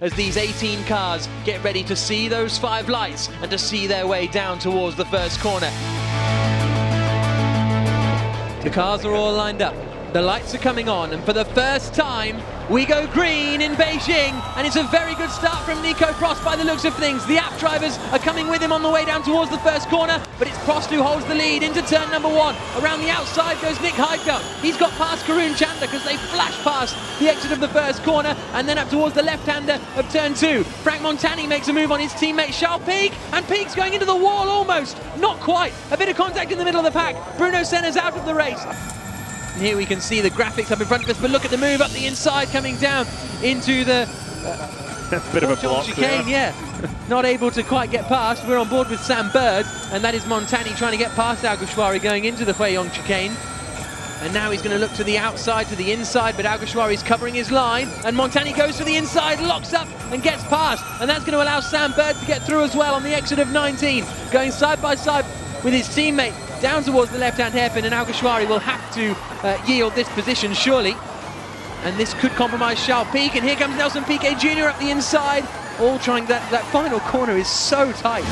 as these 18 cars get ready to see those 5 lights and to see their way down towards the first corner. The cars are all lined up. The lights are coming on, and for the first time, we go green in Beijing, and it's a very good start from Nico Prost by the looks of things. The app drivers are coming with him on the way down towards the first corner, but it's Prost who holds the lead into turn number 1. Around the outside goes Nick Heidfeld. He's got past Karun Chandler because they flash past the exit of the first corner, and then up towards the left-hander of turn 2. Frank Montani makes a move on his teammate Charles Pigue, and Pique's going into the wall almost. Not quite. A bit of contact in the middle of the pack. Bruno Senna's out of the race. And here we can see the graphics up in front of us, but look at the move up the inside coming down into the bit of a block chicane, yeah. Not able to quite get past. We're on board with Sam Bird, and that is Montani trying to get past Alguersuari going into the Feuillon chicane. And now he's going to look to the outside, to the inside, but Alguersuari's covering his line, and Montani goes to the inside, locks up and gets past, and that's going to allow Sam Bird to get through as well on the exit of 19, going side by side with his teammate down towards the left-hand hairpin, and Alguersuari will have to yield this position surely, and this could compromise Charles Pique. And here comes Nelson Piquet Jr. up the inside, all trying. That final corner is so tight.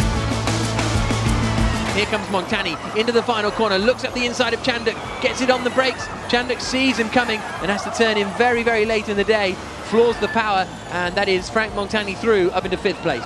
Here comes Montani into the final corner, looks at the inside of Chanduk, gets it on the brakes. Chanduk sees him coming and has to turn in very, very late in the day, floors the power, and that is Frank Montani through up into 5th place.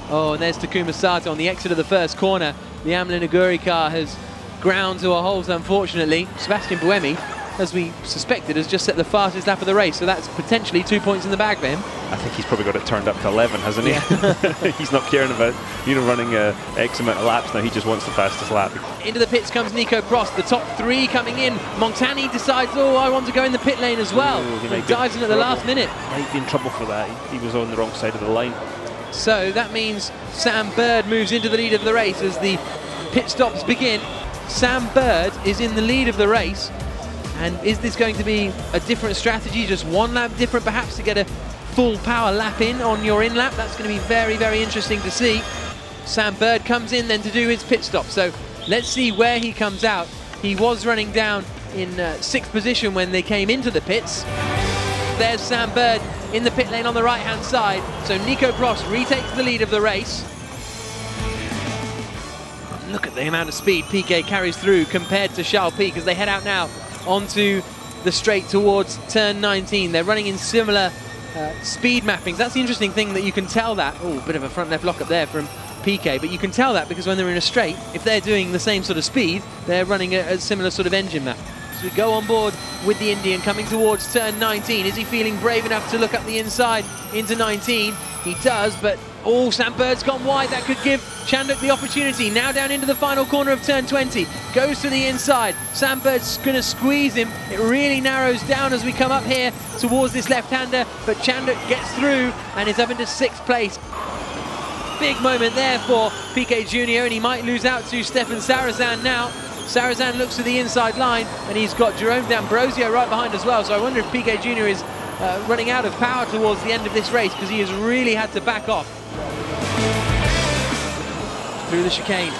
Oh, and there's Takuma Sato on the exit of the first corner. The Amelin Aguri car has ground to a halt, unfortunately. Sebastian Buemi, as we suspected, has just set the fastest lap of the race, so that's potentially 2 points in the bag for him. I think he's probably got it turned up to 11, hasn't he? Yeah. He's not caring about, running X amount of laps now. He just wants the fastest lap. Into the pits comes Nico Prost, the top 3 coming in. Montani decides, I want to go in the pit lane as well. He dives in at the last minute. Might be in trouble for that. He was on the wrong side of the line. So that means Sam Bird moves into the lead of the race as the pit stops begin. Sam Bird is in the lead of the race, and is this going to be a different strategy, just one lap different perhaps to get a full power lap in on your in lap? That's going to be very, very interesting to see. Sam Bird comes in then to do his pit stop, so let's see where he comes out. He was running down in 6th position when they came into the pits. There's Sam Bird in the pit lane on the right hand side, so Nico Prost retakes the lead of the race. Look at the amount of speed Piquet carries through compared to Charles Pique as they head out now onto the straight towards turn 19. They're running in similar speed mappings. That's the interesting thing, that you can tell that. Oh, bit of a front left lock up there from Piquet, but you can tell that because when they're in a straight, if they're doing the same sort of speed, they're running a similar sort of engine map. So we go on board with the Indian coming towards turn 19. Is he feeling brave enough to look up the inside into 19? He does, but Sam Bird's gone wide. That could give Chanduk the opportunity. Now down into the final corner of turn 20. Goes to the inside. Sam Bird's going to squeeze him. It really narrows down as we come up here towards this left-hander, but Chanduk gets through and is up into 6th place. Big moment there for Piquet Jr., and he might lose out to Stefan Sarrazin now. Sarrazin looks to the inside line, and he's got Jerome D'Ambrosio right behind as well, so I wonder if Piquet Jr. is running out of power towards the end of this race, because he has really had to back off. Through the chicane.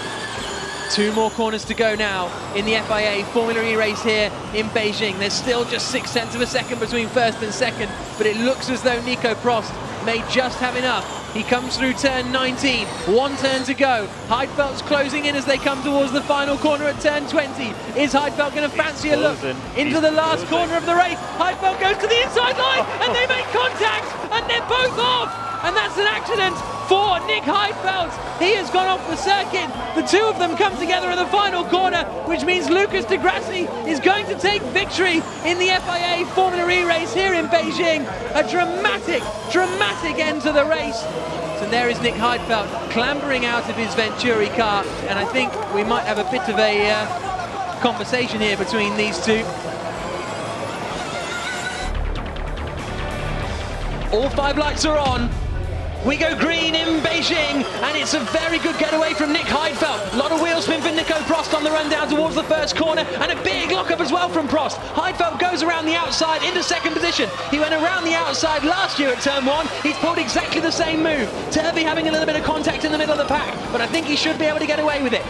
2 more corners to go now in the FIA Formula E race here in Beijing. There's still just 0.6 of a second between 1st and 2nd, but it looks as though Nico Prost may just have enough. He comes through turn 19, 1 turn to go. Heidfeld's closing in as they come towards the final corner at turn 20. Is Heidfeld going to fancy a look into the last corner of the race? Heidfeld goes to the inside line and they make contact and they're both off. And that's an accident for Nick Heidfeld. He has gone off the circuit. The 2 of them come together in the final corner, which means Lucas Di Grassi is going to take victory in the FIA Formula E race here in Beijing. A dramatic, dramatic end to the race. So there is Nick Heidfeld clambering out of his Venturi car, and I think we might have a bit of a conversation here between these 2. All 5 lights are on. We go green in Beijing, and it's a very good getaway from Nick Heidfeld. A lot of wheel spin for Nico Prost on the run down towards the first corner, and a big lock-up as well from Prost. Heidfeld goes around the outside into 2nd position. He went around the outside last year at turn 1. He's pulled exactly the same move. Turvey having a little bit of contact in the middle of the pack, but I think he should be able to get away with it.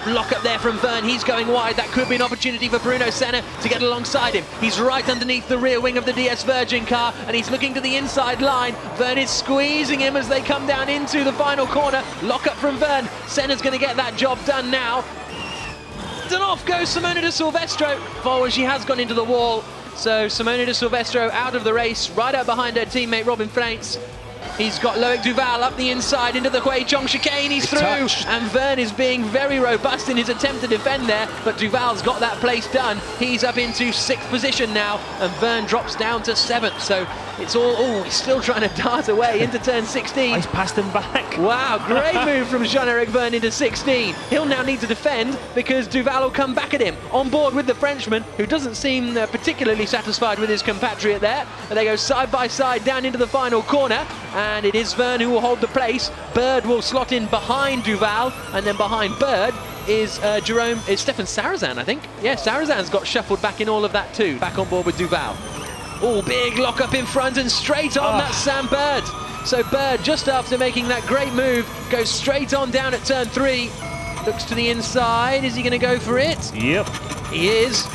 Lock up there from Verne, he's going wide. That could be an opportunity for Bruno Senna to get alongside him. He's right underneath the rear wing of the DS Virgin car, and he's looking to the inside line. Verne is squeezing him as they come down into the final corner. Lock up from Verne. Senna's going to get that job done now. And off goes Simona de Silvestro. Forward, she has gone into the wall. So Simona de Silvestro out of the race, right up behind her teammate Robin Freyntz. He's got Loic Duval up the inside into the Hui Chong chicane. He's through, and Verne is being very robust in his attempt to defend there, but Duval's got that place done. He's up into 6th position now, and Verne drops down to 7th. So it's all, oh, he's still trying to dart away into turn 16. He's passed him back. Wow, great move from Jean-Eric Verne into 16. He'll now need to defend because Duval will come back at him. On board with the Frenchman, who doesn't seem particularly satisfied with his compatriot there. And they go side by side down into the final corner. And it is Verne who will hold the place. Bird will slot in behind Duval, and then behind Bird is Stefan Sarazan, I think. Yeah, Sarazan's got shuffled back in all of that too. Back on board with Duval. Oh, big lock up in front and straight on. That's Sam Bird. So Bird, just after making that great move, goes straight on down at turn 3. Looks to the inside. Is he going to go for it? Yep. He is.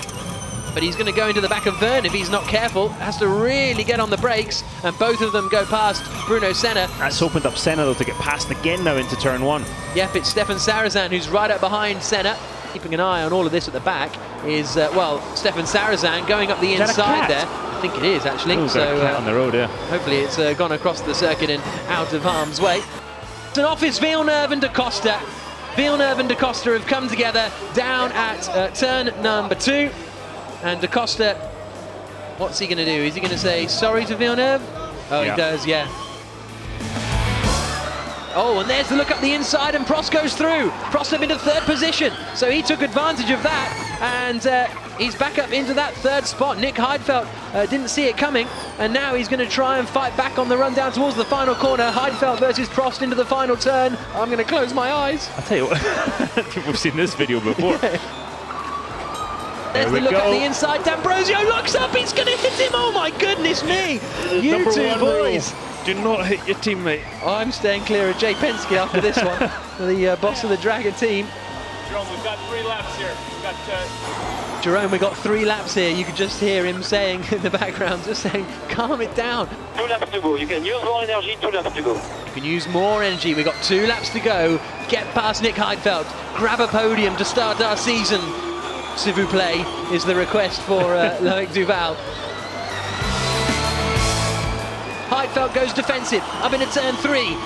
But he's going to go into the back of Verne if he's not careful. Has to really get on the brakes, and both of them go past Bruno Senna. That's opened up Senna though to get past again now into turn 1. Yep, it's Stefan Sarazan who's right up behind Senna. Keeping an eye on all of this at the back is, Stefan Sarazan going up the inside there. I think it is actually. Ooh, so on the road, yeah. Hopefully it's gone across the circuit and out of harm's way. And off is Villeneuve and Da Costa. Villeneuve and Da Costa have come together down at turn number 2. And Da Costa, what's he going to do? Is he going to say sorry to Villeneuve? Oh, yeah. He does, yeah. Oh, and there's the look up the inside, and Prost goes through. Prost up into 3rd position, so he took advantage of that, and he's back up into that 3rd spot. Nick Heidfeld didn't see it coming, and now he's going to try and fight back on the run down towards the final corner. Heidfeld versus Prost into the final turn. I'm going to close my eyes. I'll tell you what, we've seen this video before. There's the look at the inside. D'Ambrosio looks up, he's going to hit him. Oh my goodness me! You two boys. Do not hit your teammate. I'm staying clear of Jay Penske after this one. The boss of the Dragon team. Jerome, we've got 3 laps here. Jerome, we got 3 laps here. You could just hear him saying in the background, just saying, calm it down. 2 laps to go. You can use more energy, 2 laps to go. You can use more energy. We've got 2 laps to go. Get past Nick Heidfeld. Grab a podium to start our season. S'il vous plaît is the request for Loic Duval. Heidfeld goes defensive, up into turn 3.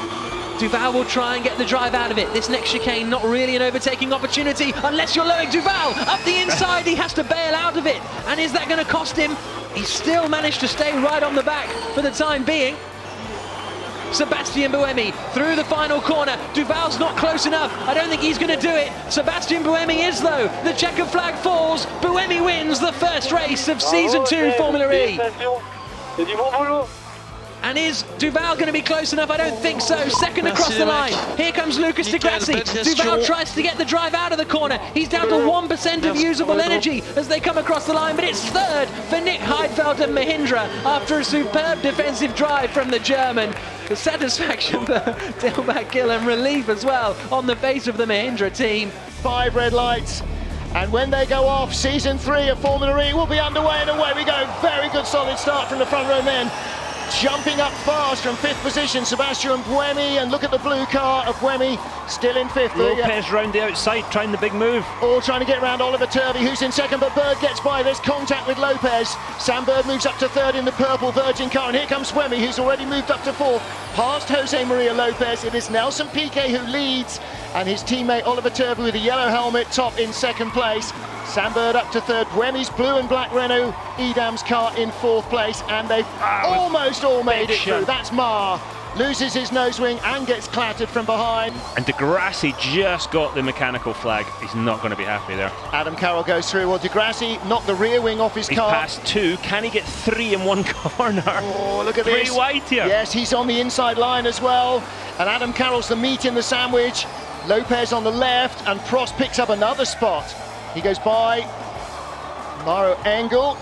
Duval will try and get the drive out of it. This next chicane, not really an overtaking opportunity, unless you're Loic Duval. Up the inside, he has to bail out of it. And is that going to cost him? He still managed to stay right on the back for the time being. Sebastian Buemi through the final corner. Duval's not close enough. I don't think he's going to do it. Sebastian Buemi is though. The checkered flag falls. Buemi wins the first race of Season 2 Formula E. And is Duval going to be close enough? I don't think so. Second across the line. Here comes Lucas Di Grassi. Duval tries to get the drive out of the corner. He's down to 1% of usable energy as they come across the line, but it's 3rd for Nick Heidfeld and Mahindra after a superb defensive drive from the German. The satisfaction for Dilbach Gill and relief as well on the face of the Mahindra team. 5 red lights. And when they go off, Season 3 of Formula E will be underway, and away we go. Very good solid start from the front row men. Jumping up fast from 5th position, Sebastian Buemi, and look at the blue car of Buemi, still in 5th. Lopez round the outside, trying the big move. All trying to get around Oliver Turvey, who's in 2nd, but Bird gets by. There's contact with Lopez. Sam Bird moves up to 3rd in the purple Virgin car, and here comes Buemi, who's already moved up to 4th. Past Jose Maria Lopez, it is Nelson Piquet who leads, and his teammate Oliver Turvey with a yellow helmet top in 2nd place. Sam Bird up to 3rd, Buemi's blue and black Renault Edam's car in 4th place, and they've almost all made it through. That's Mar. Loses his nose wing and gets clattered from behind. And Di Grassi just got the mechanical flag. He's not going to be happy there. Adam Carroll goes through. Well, Di Grassi knocked the rear wing off his car. He's passed 2. Can he get 3 in one corner? Oh, look at this. 3 wide here. Yes, he's on the inside line as well. And Adam Carroll's the meat in the sandwich. Lopez on the left, and Prost picks up another spot. He goes by Mauro Engel.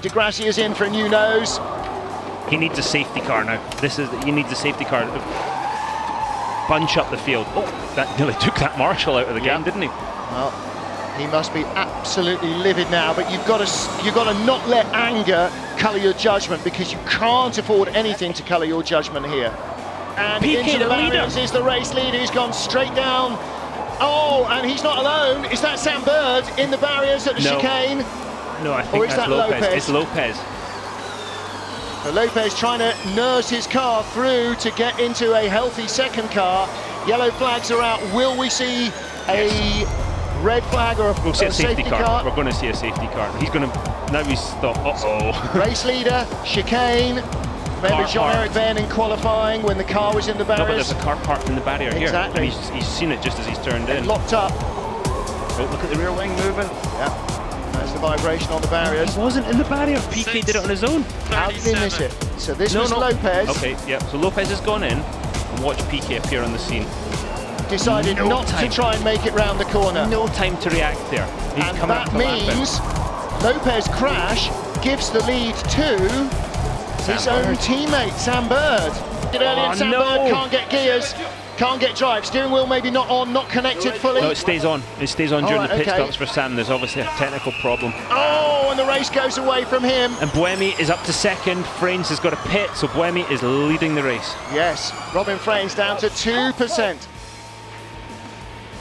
Di Grassi is in for a new nose. He needs a safety car now. He needs a safety car to bunch up the field. Oh, that nearly took that Marshall out of the game, didn't he? Well, he must be absolutely livid now, but you've got to not let anger colour your judgment, because you can't afford anything to colour your judgment here. And into the barriers is the race leader, who's gone straight down. Oh, and he's not alone. Is that Sam Bird in the barriers at the chicane? No, I think that's Lopez. It's Lopez. So Lopez trying to nurse his car through to get into a healthy second car. Yellow flags are out. Will we see a red flag or we'll see a safety car? We're going to see a safety car. He's going to... Now he's stopped. Uh-oh. Race leader, chicane. Remember Jean-Eric Vergne in qualifying when the car was in the barriers? No, but there's a car parked in the barrier exactly. here. And he's seen it just as he's turned in. Locked up. Oh, look at the rear wing moving. Yeah, that's the vibration on the barriers. He wasn't in the barrier. PK did it on his own. How did he miss it? So this was Lopez. Okay, yeah, so Lopez has gone in and watched PK appear on the scene. Decided not to try and make it round the corner. No time to react there. And that means Lopez crash gives the lead to his own teammate, Sam Bird. Sam Bird can't get gears, can't get drive. Steering wheel maybe not on, not connected fully. No, it stays on. It stays on during the pit stops for Sam. There's obviously a technical problem. Oh, and the race goes away from him. And Buemi is up to second. Fraines has got a pit, so Buemi is leading the race. Yes, Robin Fraines down to 2%.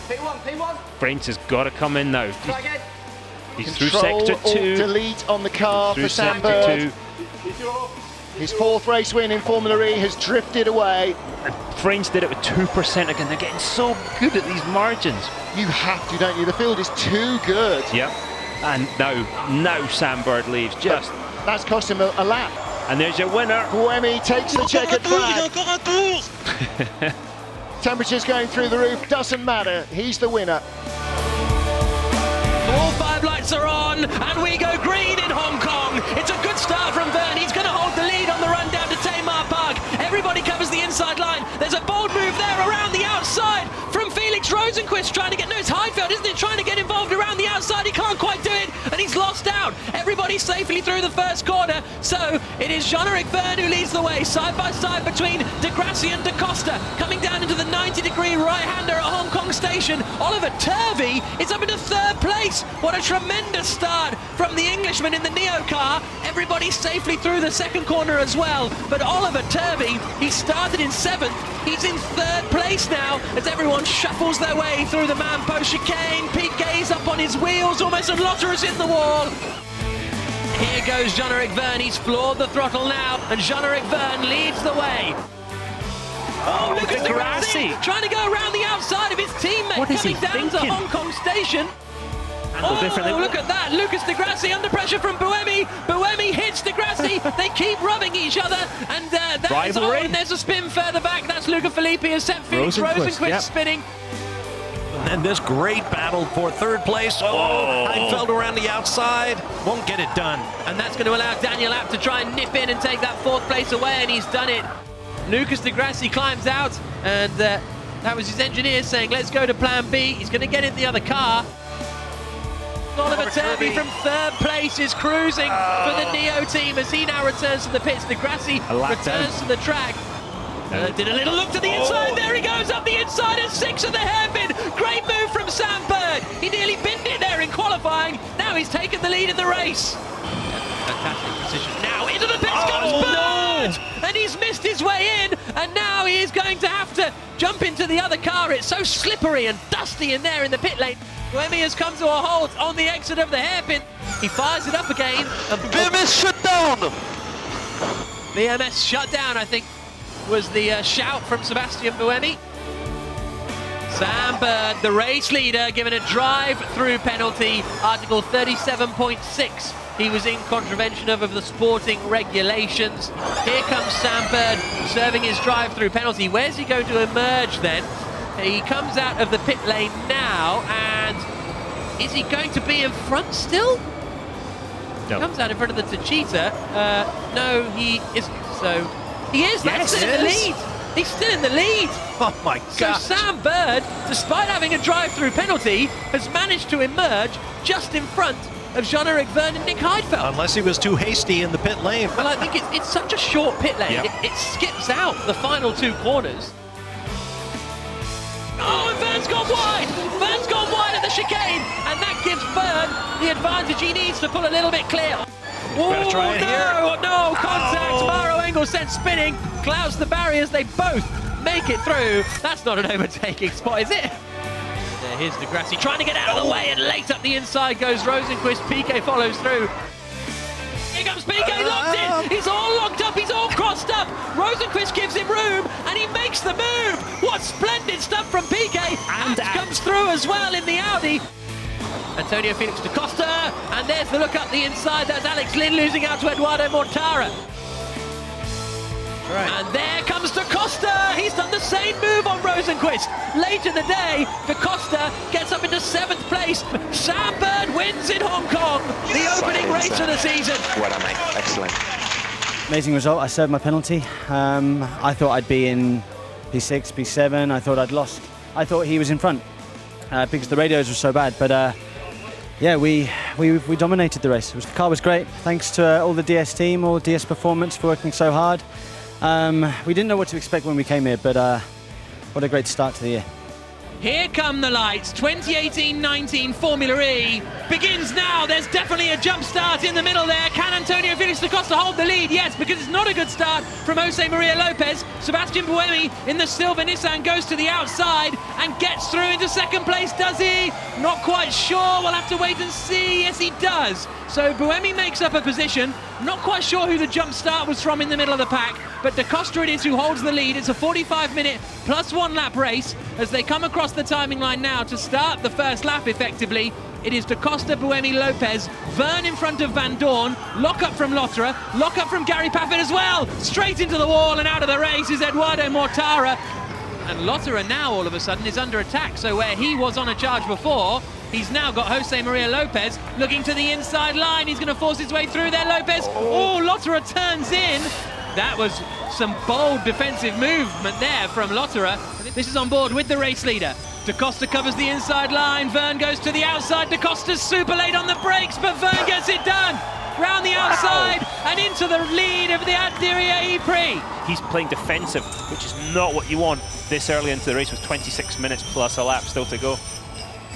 P1. Fraines has got to come in now. He's through Control, sector 2. Delete on the car through for Sam sector Bird. 2. His fourth race win in Formula E has drifted away. And Fraines did it with 2% again. They're getting so good at these margins. You have to, don't you? The field is too good. Yep. And now Sam Bird leaves. Just that's cost him a lap. And there's your winner. Buemi takes the checkered flag. Temperatures going through the roof, doesn't matter. He's the winner. All 5 lights are on, and we go green in Hong Kong. It's a good start from Vergne. He's going to hold the lead on the run down to Tamar Park. Everybody covers the inside line. There's a bold move there around the outside from Felix Rosenqvist trying to get... No, it's Heidfeld, isn't it? Trying to get involved around the outside. He can't quite do it, and he's lost out. Everybody safely through the first corner. So it is Jean-Eric Vergne who leads the way, side by side between De Grassi and Da Costa. Coming down into the 90-degree right-hander at Hong Kong Station. Oliver Turvey is up into 3rd place. What a tremendous start from the Englishman in the Neo car. Everybody safely through the second corner as well. But Oliver Turvey, he started in 7th. He's in 3rd place now as everyone shuffles their way through the man-post chicane. PK's up on his wheels, almost a Lotterus in the wall. Here goes Jean-Eric Vergne. He's floored the throttle now, and Jean-Eric Vergne leads the way. Oh, look at De Grassi trying to go around the outside of his teammate coming down to Hong Kong Station. Oh, look at that. Lucas De Grassi under pressure from Buemi. Buemi hits De Grassi. They keep rubbing each other. And and there's a spin further back. That's Luca Filippi has set Felix Rosenqvist spinning. And then this great battle for 3rd place. Oh, Heidfeld around the outside. Won't get it done. And that's going to allow Daniel Abt to try and nip in and take that 4th place away. And he's done it. Lucas De Grassi climbs out. And that was his engineer saying, let's go to plan B. He's going to get in the other car. Oliver Turvey from 3rd place is cruising for the Neo team as he now returns to the pits. De Grassi returns to the track. Did a little look to the inside. There he goes up the inside at 6 of the hairpin. Great move from Sam Bird. He nearly binned it there in qualifying. Now he's taken the lead in the race. Fantastic position. Now into the pits comes Bird! And he's missed his way in. And now he is going to have to jump into the other car. It's so slippery and dusty in there in the pit lane. Buemi has come to a halt on the exit of the hairpin. He fires it up again. BMS shut down! BMS shut down, I think, was the shout from Sebastian Buemi. Sam Bird, the race leader, given a drive-through penalty, Article 37.6. He was in contravention of the sporting regulations. Here comes Sam Bird serving his drive-through penalty. Where's he going to emerge then? He comes out of the pit lane now, and is he going to be in front still? No. He comes out in front of the Techeetah. No, he isn't. So he is. That's still in the lead. He's still in the lead. Oh my God. So Sam Bird, despite having a drive-through penalty, has managed to emerge just in front of Jean-Eric Vergne and Nick Heidfeld. Unless he was too hasty in the pit lane. Well, I think it's such a short pit lane. Yep. It skips out the final 2 corners. Oh, and Vergne's gone wide! Vergne's gone wide at the chicane, and that gives Vern the advantage he needs to pull a little bit clear. Better try it here. No, contact. Maro Engel sent spinning, clouds the barriers. They both make it through. That's not an overtaking spot, is it? There, here's Degrassi trying to get out of the way, and late up the inside goes Rosenqvist. PK follows through. Here comes PK, locked in. He's all locked up. He's all crossed up. Rosenqvist gives him room, and he makes the move. What splendid stuff from PK. And comes through as well in the Audi. Antonio Felix da Costa, and there's the look up the inside. That's Alex Lynn losing out to Eduardo Mortara. Right. And there comes da Costa. He's done the same move on Rosenqvist. Late in the day, da Costa gets up into 7th place. Sam Bird wins in Hong Kong, the opening race of the season. Well done, mate. Excellent. Amazing result. I served my penalty. I thought I'd be in P6, P7. I thought I'd lost. I thought he was in front because the radios were so bad. But yeah, we dominated the race. The car was great. Thanks to all the DS team, all DS Performance for working so hard. We didn't know what to expect when we came here, but what a great start to the year. Here come the lights. 2018-19 Formula E begins now. There's definitely a jump start in the middle there. Can Antonio Felix da Costa hold the lead? Yes, because it's not a good start from Jose Maria Lopez. Sebastian Buemi in the silver Nissan goes to the outside and gets through into 2nd place. Does he? Not quite sure. We'll have to wait and see. Yes, he does. So Buemi makes up a position. Not quite sure who the jump start was from in the middle of the pack, but da Costa it is who holds the lead. It's a 45-minute plus 1 lap race as they come across the timing line now to start the first lap effectively. It is da Costa, Buemi, Lopez, Vern in front of Van Dorn, lock up from Lotterer, lock up from Gary Paffett as well. Straight into the wall and out of the race is Eduardo Mortara. And Lotterer now all of a sudden is under attack, so where he was on a charge before, he's now got Jose Maria Lopez looking to the inside line. He's going to force his way through there, Lopez. Oh, Lotterer turns in. That was some bold defensive movement there from Lotterer. This is on board with the race leader. Da Costa covers the inside line. Vern goes to the outside. Da Costa's super late on the brakes, but Vern gets it done. Round the outside and into the lead of the Addiria E-Prix. He's playing defensive, which is not what you want this early into the race with 26 minutes plus a lap still to go.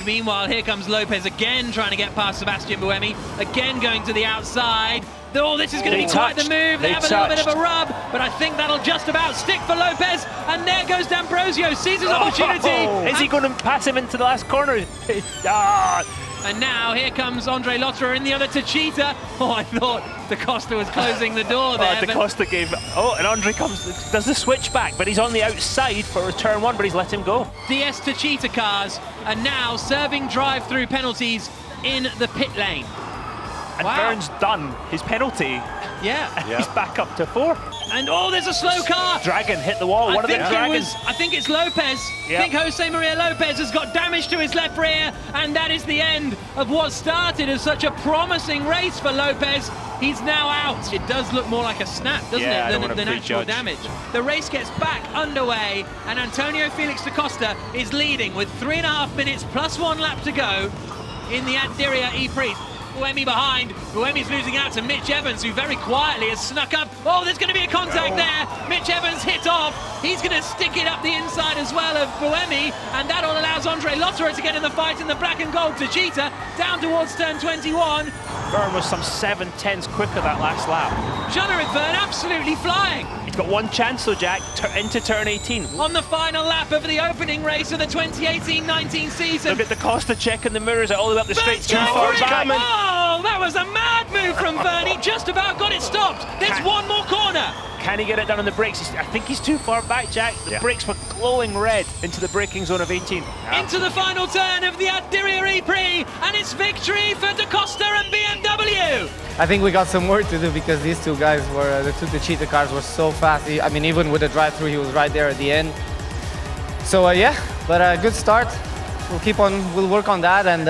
Meanwhile, here comes Lopez again trying to get past Sebastian Buemi. Again going to the outside. Oh, this is going to be quite the move. They have a little bit of a rub, but I think that'll just about stick for Lopez. And there goes D'Ambrosio, sees his opportunity. Is he going to pass him into the last corner? And now here comes Andre Lotterer in the other Techeetah. Oh, I thought da Costa was closing the door there. Da Costa gave. Oh, and Andre does the switchback, but he's on the outside for turn 1, but he's let him go. DS Techeetah cars are now serving drive-through penalties in the pit lane. And Vern's done his penalty. Yeah. He's back up to 4. And oh, there's a slow car. Dragon hit the wall. One of the dragons. I think it's Lopez. Yep. I think Jose Maria Lopez has got damage to his left rear, and that is the end of what started as such a promising race for Lopez. He's now out. It does look more like a snap, doesn't it, than actual damage. The race gets back underway, and Antonio Felix da Costa is leading with 3.5 minutes plus 1 lap to go in the Addiria E-Prix. Buemi behind. Buemi's losing out to Mitch Evans, who very quietly has snuck up. Oh, there's going to be a contact there. Mitch Evans hit off. He's going to stick it up the inside as well of Buemi, and that all allows Andre Lotterer to get in the fight in the black and gold Techeetah down towards turn 21. Vern was some 7/10ths quicker that last lap. Jean-Eric Vern absolutely flying. He's got one chance though, Jack, into turn 18. On the final lap of the opening race of the 2018-19 season. Look at da Costa checking the mirrors all the way up the straight. Too far back. Oh, that was a mad move from Vern. He just about got it stopped. There's one more corner. Can he get it done on the brakes? I think he's too far back, Jack. The brakes were glowing red into the braking zone of 18. Into the final turn of the Addiria E-Prix, and it's victory for da Costa and BMW. I think we got some work to do because these two guys were, the two Techeetah cars were so fast. I mean, even with the drive-through, he was right there at the end. So yeah, but a good start. We'll work on that and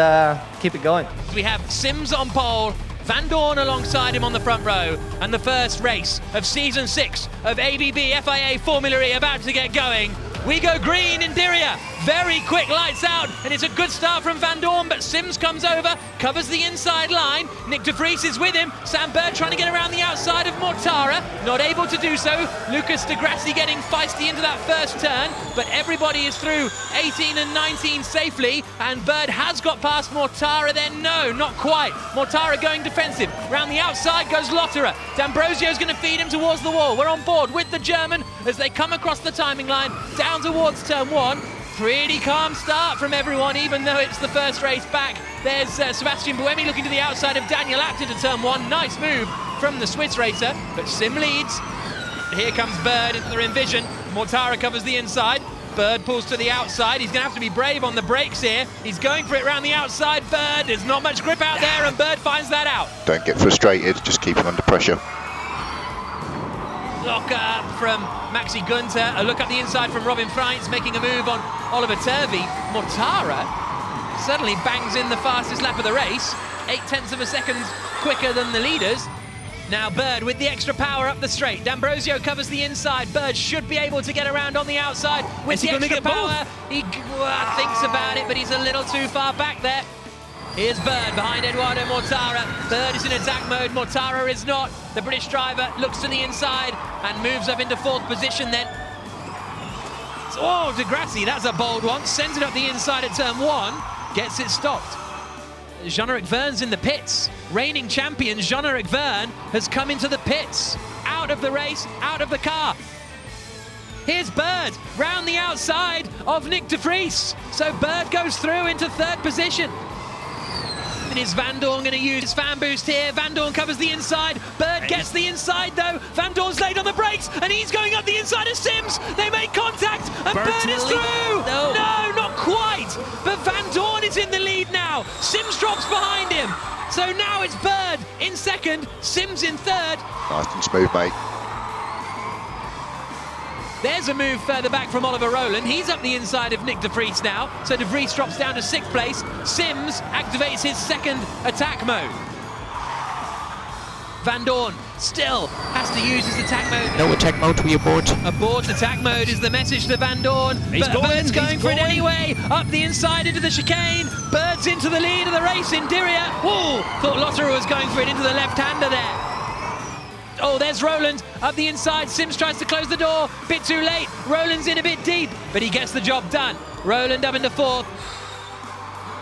keep it going. We have Sims on pole, Van Dorn alongside him on the front row, and the first race of season 6 of ABB FIA Formula E about to get going. We go green in Diriyah. Very quick lights out, and it's a good start from Van Dorn, but Sims comes over, covers the inside line. Nick de Vries is with him. Sam Bird trying to get around the outside of Mortara, not able to do so. Lucas de Grassi getting feisty into that first turn, but everybody is through 18 and 19 safely, and Bird has got past Mortara then. No, not quite. Mortara going defensive. Round the outside goes Lotterer. D'Ambrosio's going to feed him towards the wall. We're on board with the German as they come across the timing line down towards turn 1. Pretty calm start from everyone, even though it's the first race back. There's Sebastian Buemi looking to the outside of Daniel Abt into turn 1. Nice move from the Swiss racer, but Sim leads. Here comes Bird into the Envision. Mortara covers the inside. Bird pulls to the outside. He's going to have to be brave on the brakes here. He's going for it round the outside. Bird, there's not much grip out there, and Bird finds that out. Don't get frustrated, just keep him under pressure. Lock up from Maxi Gunter, a look up the inside from Robin Freins, making a move on Oliver Turvey. Mortara suddenly bangs in the fastest lap of the race, 0.8 of a second quicker than the leaders. Now Bird with the extra power up the straight. D'Ambrosio covers the inside. Bird should be able to get around on the outside with the extra power. He thinks about it, but he's a little too far back there. Here's Bird behind Eduardo Mortara. Bird is in attack mode, Mortara is not. The British driver looks to the inside and moves up into 4th position then. Oh, de Grassi, that's a bold one. Sends it up the inside at turn 1, gets it stopped. Jean-Eric Verne's in the pits. Reigning champion Jean-Eric Verne has come into the pits. Out of the race, out of the car. Here's Bird, round the outside of Nick de Vries. So Bird goes through into 3rd position. And is Van Dorn going to use his fan boost here? Van Dorn covers the inside. Bird gets the inside though. Van Dorn's laid on the brakes and he's going up the inside of Sims. They make contact and Bird is through. No, not quite. But Van Dorn is in the lead now. Sims drops behind him. So now it's Bird in 2nd, Sims in 3rd. Nice and smooth, mate. There's a move further back from Oliver Rowland. He's up the inside of Nick de Vries now. So de Vries drops down to 6th place. Sims activates his 2nd attack mode. Van Dorn still has to use his attack mode. No attack mode, we abort. Abort attack mode is the message to Van Dorn. Bird's going for it anyway. Up the inside into the chicane. Bird's into the lead of the race in Diriyah. Whoa! Thought Lotterer was going for it into the left-hander there. Oh, there's Rowland up the inside. Sims tries to close the door. Bit too late. Rowland's in a bit deep, but he gets the job done. Rowland up into 4th.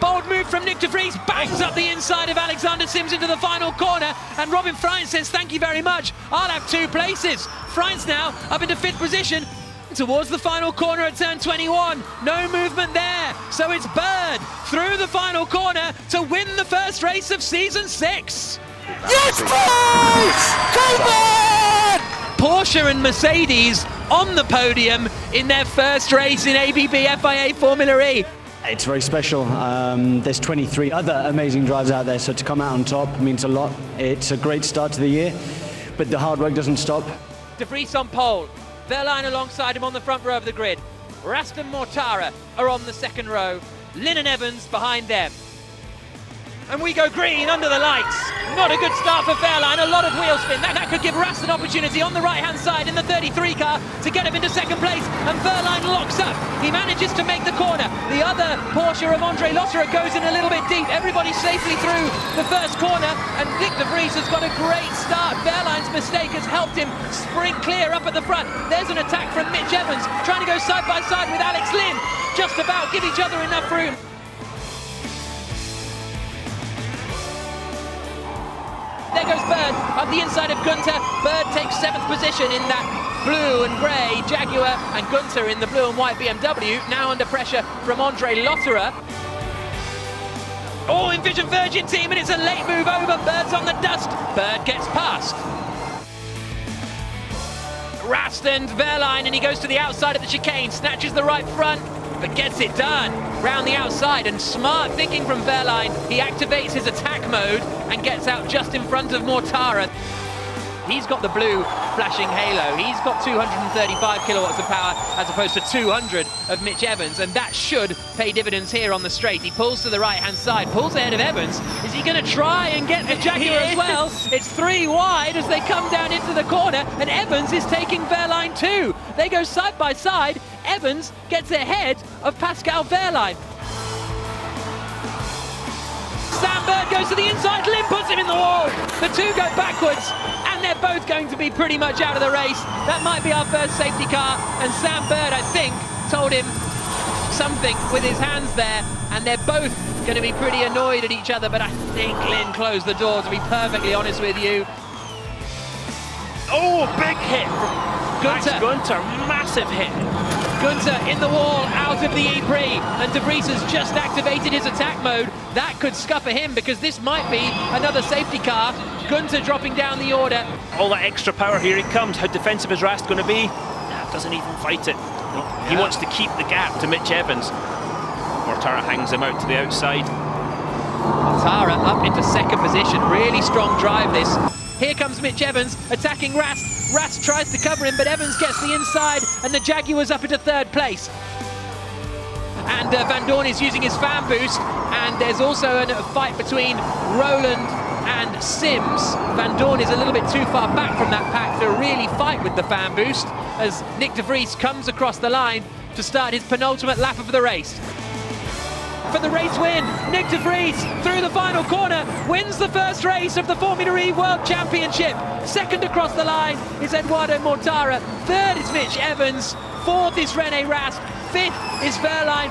Bold move from Nick de Vries. Bangs up the inside of Alexander Sims into the final corner. And Robin Freins says, thank you very much. I'll have 2 places. Freins now up into 5th position. Towards the final corner at turn 21. No movement there. So it's Bird through the final corner to win the first race of season 6. Yes, boys! Go on! Porsche and Mercedes on the podium in their first race in ABB FIA Formula E. It's very special. There's 23 other amazing drivers out there, so to come out on top means a lot. It's a great start to the year, but the hard work doesn't stop. De Vries on pole, Verline alongside him on the front row of the grid. Rast and Mortara are on the 2nd row, Lynn and Evans behind them. And we go green under the lights. Not a good start for Fairline, a lot of wheel spin. That could give Rast an opportunity on the right-hand side in the 33 car to get him into 2nd place, and Fairline locks up. He manages to make the corner. The other Porsche of Andre Lotterer goes in a little bit deep. Everybody safely through the first corner, and Nick de Vries has got a great start. Fairline's mistake has helped him sprint clear up at the front. There's an attack from Mitch Evans, trying to go side by side with Alex Lynn. Just about give each other enough room. There goes Bird up the inside of Gunter. Bird takes 7th position in that blue and grey Jaguar, and Gunter in the blue and white BMW, now under pressure from Andre Lotterer. Oh, Envision Virgin team, and it's a late move over. Bird's on the dust. Bird gets past Rast and Verline, and he goes to the outside of the chicane, snatches the right front, but gets it done round the outside. And smart thinking from Verline, he activates his attack mode and gets out just in front of Mortara. He's got the blue flashing halo. He's got 235 kilowatts of power as opposed to 200 of Mitch Evans, and that should pay dividends here on the straight. He pulls to the right-hand side, pulls ahead of Evans. Is he going to try and get the Jaguar as well? It's 3 wide as they come down into the corner, and Evans is taking Wehrlein too. They go side by side. Evans gets ahead of Pascal Wehrlein. Sam Bird goes to the inside, Lim puts him in the wall. The two go backwards, and they're both going to be pretty much out of the race. That might be our first safety car, and Sam Bird, I think, told him something with his hands there, and they're both going to be pretty annoyed at each other, but I think Lynn closed the door, to be perfectly honest with you. Oh, big hit from Gunther, massive hit. Gunther in the wall, out of the E-Prix, and De Vries has just activated his attack mode. That could scupper him, because this might be another safety car. Gunther dropping down the order. All that extra power, here he comes. How defensive is Rast going to be? Doesn't even fight it. He wants to keep the gap to Mitch Evans. Mortara hangs him out to the outside. Mortara up into second position, really strong drive this. Here comes Mitch Evans attacking Rast. Rast tries to cover him, but Evans gets the inside, and the Jaguar's up into third place. And Van Dorn is using his fan boost, and there's also a fight between Roland and Sims. Van Dorn is a little bit too far back from that pack to really fight with the fan boost, as Nick De Vries comes across the line to start his penultimate lap of the race. For the race win, Nick De Vries through the final corner wins the first race of the Formula E World Championship. Second across the line is Eduardo Mortara, third is Mitch Evans, fourth is René Rast, fifth is Wehrlein,